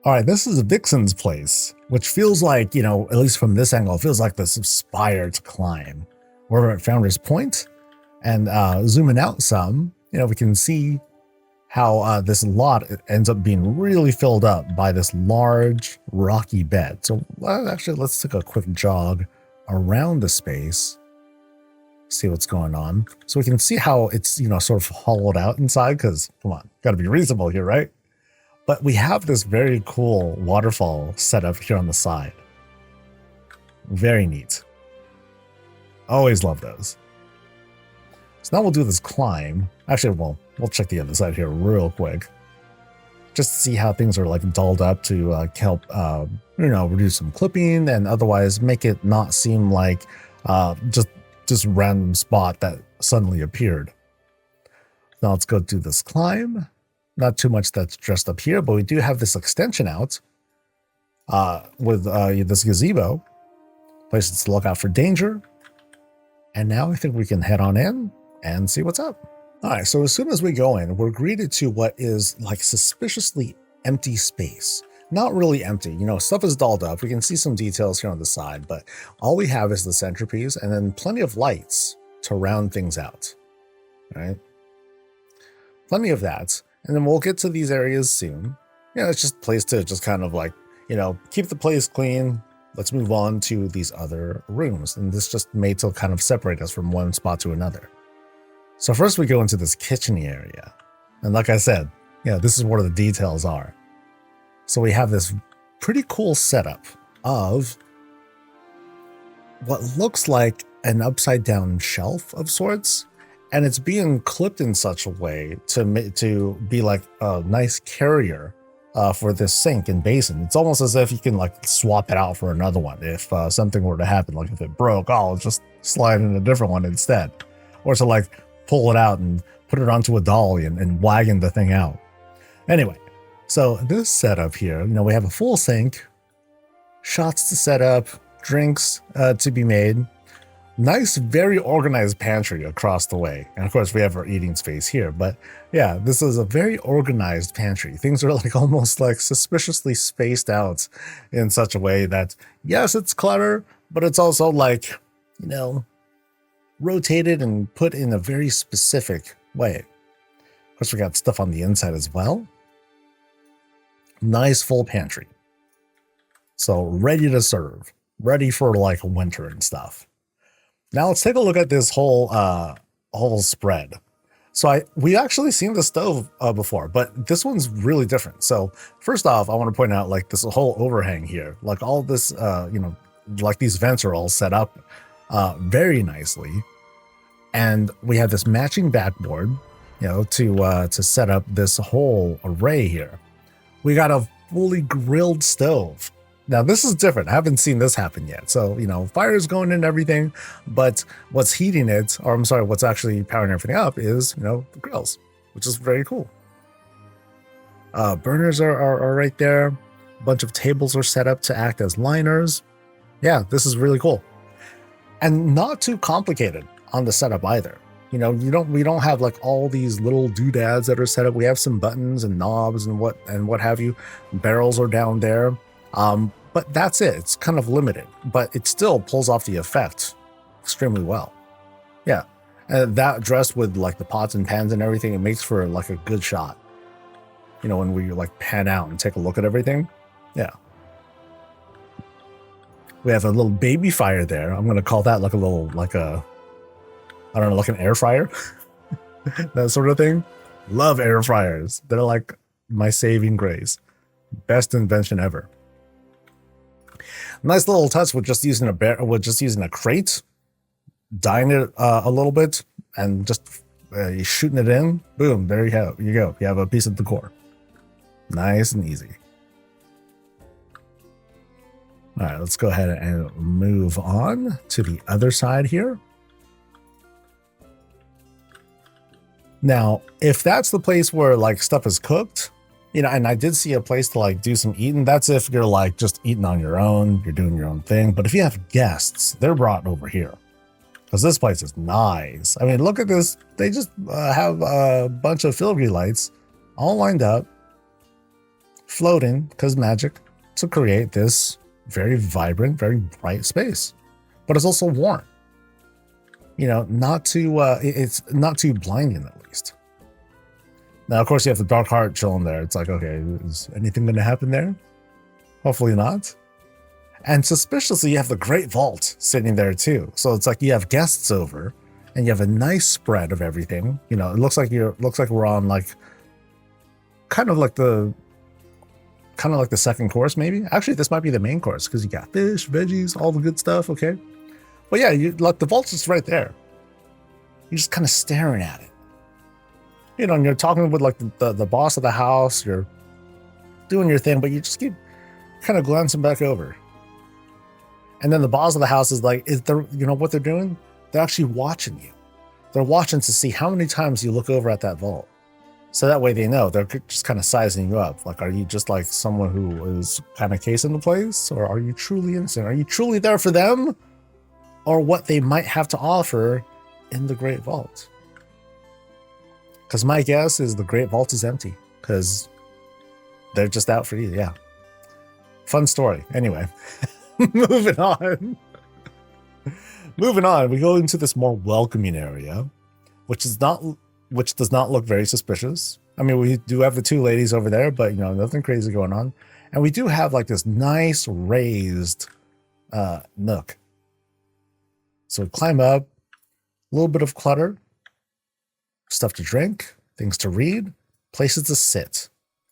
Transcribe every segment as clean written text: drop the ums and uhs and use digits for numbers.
All right, this is Vyxxsyn's place, which feels like, at least from this angle, it feels like this spire to climb. We're at Founder's Point, and zooming out some, we can see how this lot ends up being really filled up by this large rocky bed. So actually, let's take a quick jog around the space, see what's going on. So we can see how it's, sort of hollowed out inside, because, come on, got to be reasonable here, right? But we have this very cool waterfall set up here on the side. Very neat. Always love those. So now we'll do this climb. Actually, we'll check the other side here real quick, just to see how things are like dolled up to help, reduce some clipping and otherwise make it not seem like just random spot that suddenly appeared. Now let's go do this climb. Not too much that's dressed up here, but we do have this extension out with this gazebo. Places to look out for danger. And now I think we can head on in and see what's up. All right, so as soon as we go in, we're greeted to what is like suspiciously empty space. Not really empty, stuff is dolled up. We can see some details here on the side, but all we have is the centerpiece and then plenty of lights to round things out, right? Plenty of that. And then we'll get to these areas soon. It's just a place to just kind of like, keep the place clean. Let's move on to these other rooms. And this just made to kind of separate us from one spot to another. So first we go into this kitchen area. And like I said, this is where the details are. So we have this pretty cool setup of what looks like an upside down shelf of sorts. And it's being clipped in such a way to be like a nice carrier for this sink and basin. It's almost as if you can like swap it out for another one if something were to happen. Like if it broke, I'll just slide in a different one instead. Or to like pull it out and put it onto a dolly and wagon the thing out. Anyway, so this setup here, we have a full sink, shots to set up, drinks to be made. Nice, very organized pantry across the way. And of course, we have our eating space here. But yeah, this is a very organized pantry. Things are like almost like suspiciously spaced out in such a way that, yes, it's clutter, but it's also like, rotated and put in a very specific way. Of course, we got stuff on the inside as well. Nice full pantry. So ready to serve, ready for like winter and stuff. Now let's take a look at this whole spread. So we actually seen the stove before, but this one's really different. So first off, I want to point out like this whole overhang here, like all this, like these vents are all set up very nicely, and we have this matching backboard, to set up this whole array here. We got a fully grilled stove. Now, this is different. I haven't seen this happen yet. So, fire's going in and everything, but what's heating it, or I'm sorry, what's actually powering everything up is, the grills, which is very cool. Burners are right there. A bunch of tables are set up to act as liners. Yeah, this is really cool. And not too complicated on the setup either. We don't have like all these little doodads that are set up. We have some buttons and knobs and what have you. Barrels are down there. But that's it. It's kind of limited, but it still pulls off the effect extremely well. Yeah. And that dressed with like the pots and pans and everything, it makes for like a good shot. When we like pan out and take a look at everything. Yeah. We have a little baby fire there. I'm going to call that like a little, like a, I don't know, like an air fryer, that sort of thing. Love air fryers. They're like my saving grace. Best invention ever. Nice little touch with just using a crate, dyeing it a little bit, and just shooting it in. Boom! There you go. You have a piece of decor. Nice and easy. All right, let's go ahead and move on to the other side here. Now, if that's the place where like stuff is cooked, and I did see a place to like do some eating. That's if you're like just eating on your own, you're doing your own thing. But if you have guests, they're brought over here because this place is nice. I mean, look at this. They just have a bunch of filigree lights all lined up. floating, because magic, to create this very vibrant, very bright space. But it's also warm. You know, not too, it's not too blinding at least. Now, of course, you have the Dark Heart chilling there. It's like, okay, is anything going to happen there? Hopefully not. And suspiciously, you have the Great Vault sitting there too. So it's like you have guests over, and you have a nice spread of everything. You know, it looks like we're on like kind of like the second course, maybe. Actually, this might be the main course because you got fish, veggies, all the good stuff. Okay, but yeah, you like the vault's just right there. You're just kind of staring at it. You know, and you're talking with like the boss of the house. You're doing your thing, but you just keep kind of glancing back over. And then the boss of the house is like, you know what they're doing? They're actually watching you. They're watching to see how many times you look over at that vault. So that way they know. They're just kind of sizing you up. Like, are you just like someone who is kind of casing the place? Or are you truly innocent? Are you truly there for them? Or what they might have to offer in the Great Vault? Because my guess is the Great Vault is empty. Because they're just out for you, yeah. Fun story. Anyway. Moving on. Moving on, we go into this more welcoming area, which does not look very suspicious. I mean, we do have the two ladies over there, but you know, nothing crazy going on. And we do have like this nice raised nook. So we climb up, a little bit of clutter, stuff to drink, things to read, places to sit,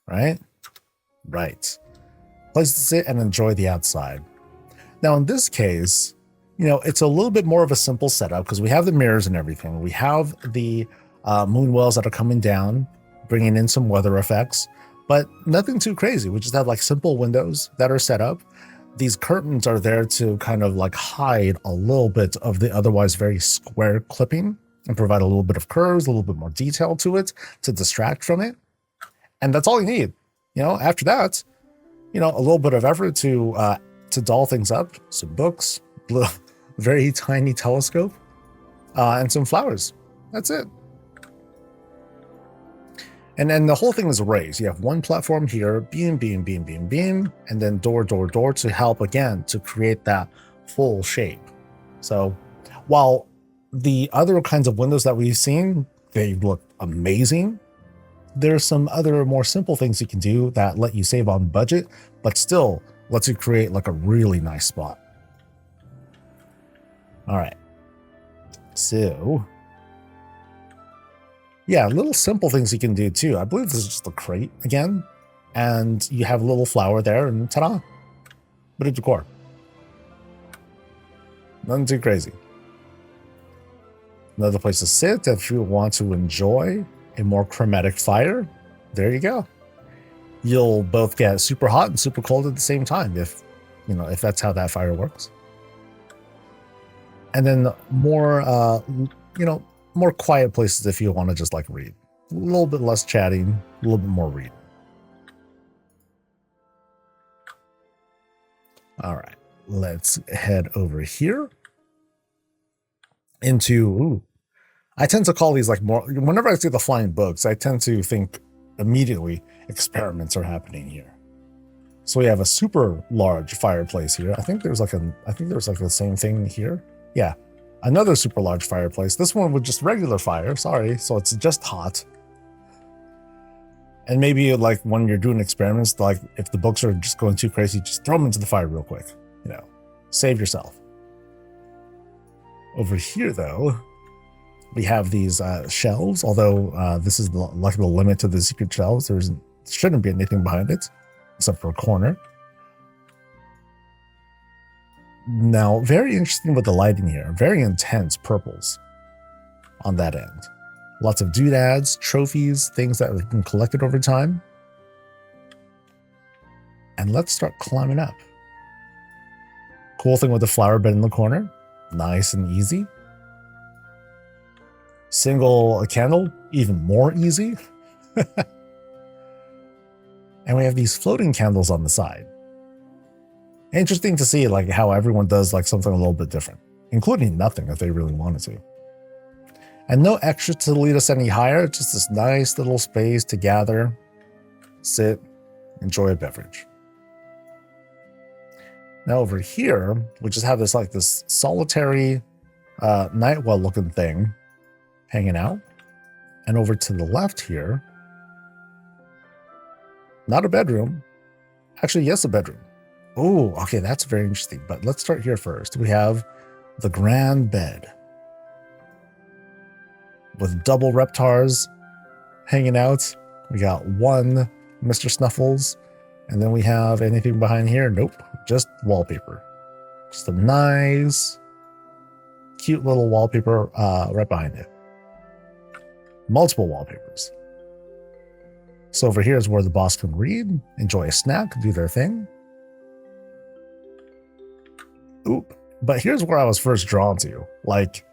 right? Right. Places to sit and enjoy the outside. Now, in this case, you know, it's a little bit more of a simple setup because we have the mirrors and everything. We have the moon wells that are coming down, bringing in some weather effects, but nothing too crazy. We just have like simple windows that are set up. These curtains are there to kind of like hide a little bit of the otherwise very square clipping and provide a little bit of curves, a little bit more detail to it to distract from it. And that's all you need. You know, after that, you know, a little bit of effort to doll things up, some books, very tiny telescope, and some flowers. That's it. And then the whole thing is raised. You have one platform here, beam, and then door to help again to create that full shape. So while the other kinds of windows that we've seen, they look amazing, there's some other more simple things you can do that let you save on budget, but still lets you create like a really nice spot. All right. So, yeah, little simple things you can do too. I believe this is just a crate again, and you have a little flower there, and ta-da, bit of decor. Nothing too crazy. Another place to sit if you want to enjoy a more chromatic fire. There you go. You'll both get super hot and super cold at the same time if that's how that fire works. And then more, more quiet places if you want to just like read. A little bit less chatting, a little bit more reading. All right, let's head over here into, I tend to call these like more, whenever I see the flying books, I tend to think immediately experiments are happening here. So we have a super large fireplace here. I think there's like the same thing here. Yeah, another super large fireplace. This one with just regular fire, sorry. So it's just hot. And maybe like when you're doing experiments, like if the books are just going too crazy, just throw them into the fire real quick, you know, save yourself. Over here though, we have these shelves, although this is like the limit to the secret shelves. There shouldn't be anything behind it, except for a corner. Now, very interesting with the lighting here. Very intense purples on that end. Lots of doodads, trophies, things that have been collected over time. And let's start climbing up. Cool thing with the flower bed in the corner. Nice and easy. Single candle, even more easy. And we have these floating candles on the side. Interesting to see like how everyone does like something a little bit different, including nothing if they really wanted to. And no extra to lead us any higher, just this nice little space to gather, sit, enjoy a beverage. Now over here, we just have this solitary night well looking thing hanging out. And over to the left here, not a bedroom. Actually, yes, a bedroom. Oh, okay, that's very interesting. But let's start here first. We have the grand bed with double reptars hanging out. We got one Mr. Snuffles. And then we have anything behind here? Nope, just wallpaper. Just a nice, cute little wallpaper right behind it. Multiple wallpapers. So over here is where the boss can read, enjoy a snack, do their thing. Oop. But here's where I was first drawn to. Like,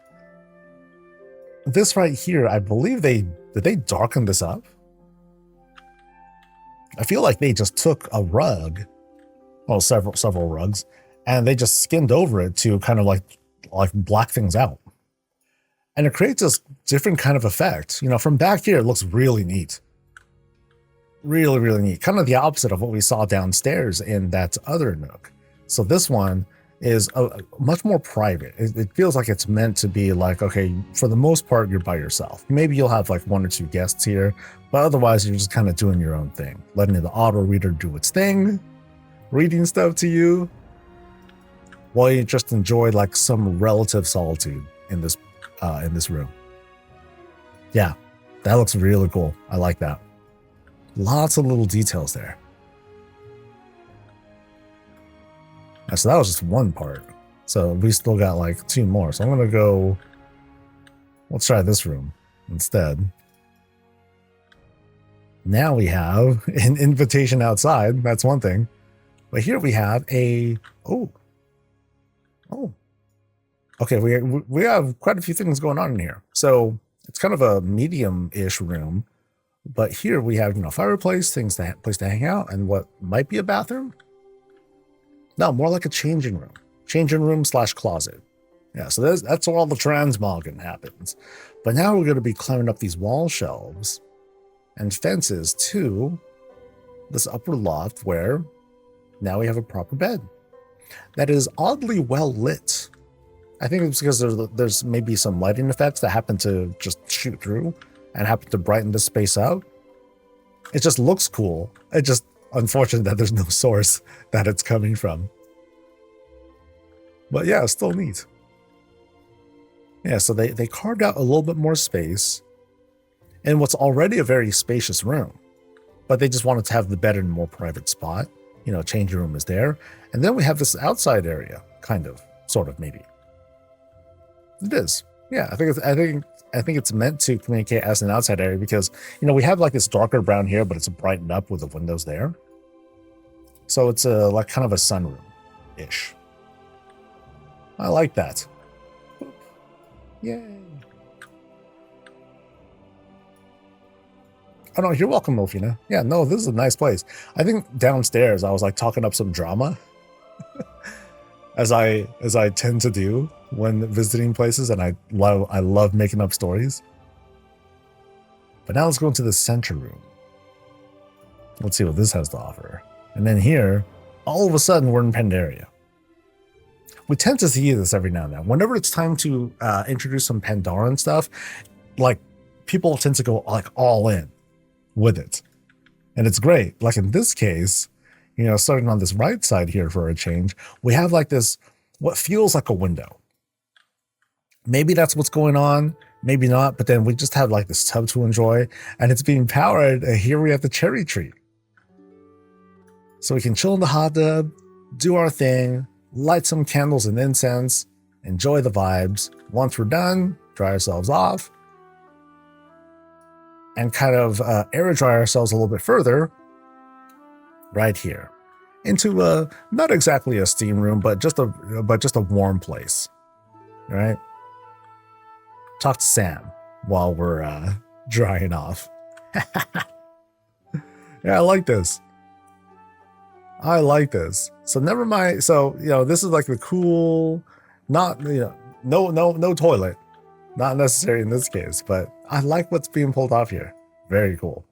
this right here, I believe did they darken this up? I feel like they just took a rug, well, several rugs, and they just skinned over it to kind of like black things out. And it creates this different kind of effect. You know, from back here, it looks really neat. Really, really neat. Kind of the opposite of what we saw downstairs in that other nook. So this one is much more private. It feels like it's meant to be like, okay, for the most part, you're by yourself. Maybe you'll have like one or two guests here, but otherwise you're just kind of doing your own thing, letting the auto reader do its thing, reading stuff to you, while you just enjoy like some relative solitude in this room. Yeah, that looks really cool. I like that. Lots of little details there. So that was just one part. So we still got like two more. So I'm going to go, let's try this room instead. Now we have an invitation outside. That's one thing. But here we have a, oh. Okay, we have quite a few things going on in here. So it's kind of a medium-ish room. But here we have, fireplace, place to hang out, and what might be a bathroom. No, more like a changing room. Changing room / closet. Yeah, so that's where all the transmogging happens. But now we're going to be climbing up these wall shelves and fences to this upper loft where now we have a proper bed that is oddly well lit. I think it's because there's maybe some lighting effects that happen to just shoot through and happen to brighten the space out. It just looks cool. It just unfortunate that there's no source that it's coming from. But yeah, it's still neat. Yeah, so they carved out a little bit more space in what's already a very spacious room. But they just wanted to have the bed in a more private spot. Changing room is there. And then we have this outside area, kind of, sort of, maybe. It is. Yeah, I think it's meant to communicate as an outside area because, we have like this darker brown here, but it's brightened up with the windows there. So it's like kind of a sunroom-ish. I like that. Yay. Oh no, you're welcome, Milfina. Yeah, no, this is a nice place. I think downstairs I was like talking up some drama. as I tend to do when visiting places, and I love making up stories. But now let's go into the center room. Let's see what this has to offer. And then here, all of a sudden, we're in Pandaria. We tend to see this every now and then. Whenever it's time to introduce some Pandaren stuff, like people tend to go like all in with it. And it's great. Like in this case, starting on this right side here for a change, we have like this, what feels like a window. Maybe that's what's going on, maybe not, but then we just have like this tub to enjoy, and it's being powered, and here we have the cherry tree. So we can chill in the hot tub, do our thing, light some candles and incense, enjoy the vibes. Once we're done, dry ourselves off, and kind of air dry ourselves a little bit further right here into not exactly a steam room, but just a warm place, right? Talk to Sam while we're drying off. Yeah, I like this. So never mind. So, this is like the cool, not, no toilet. Not necessary in this case, but I like what's being pulled off here. Very cool.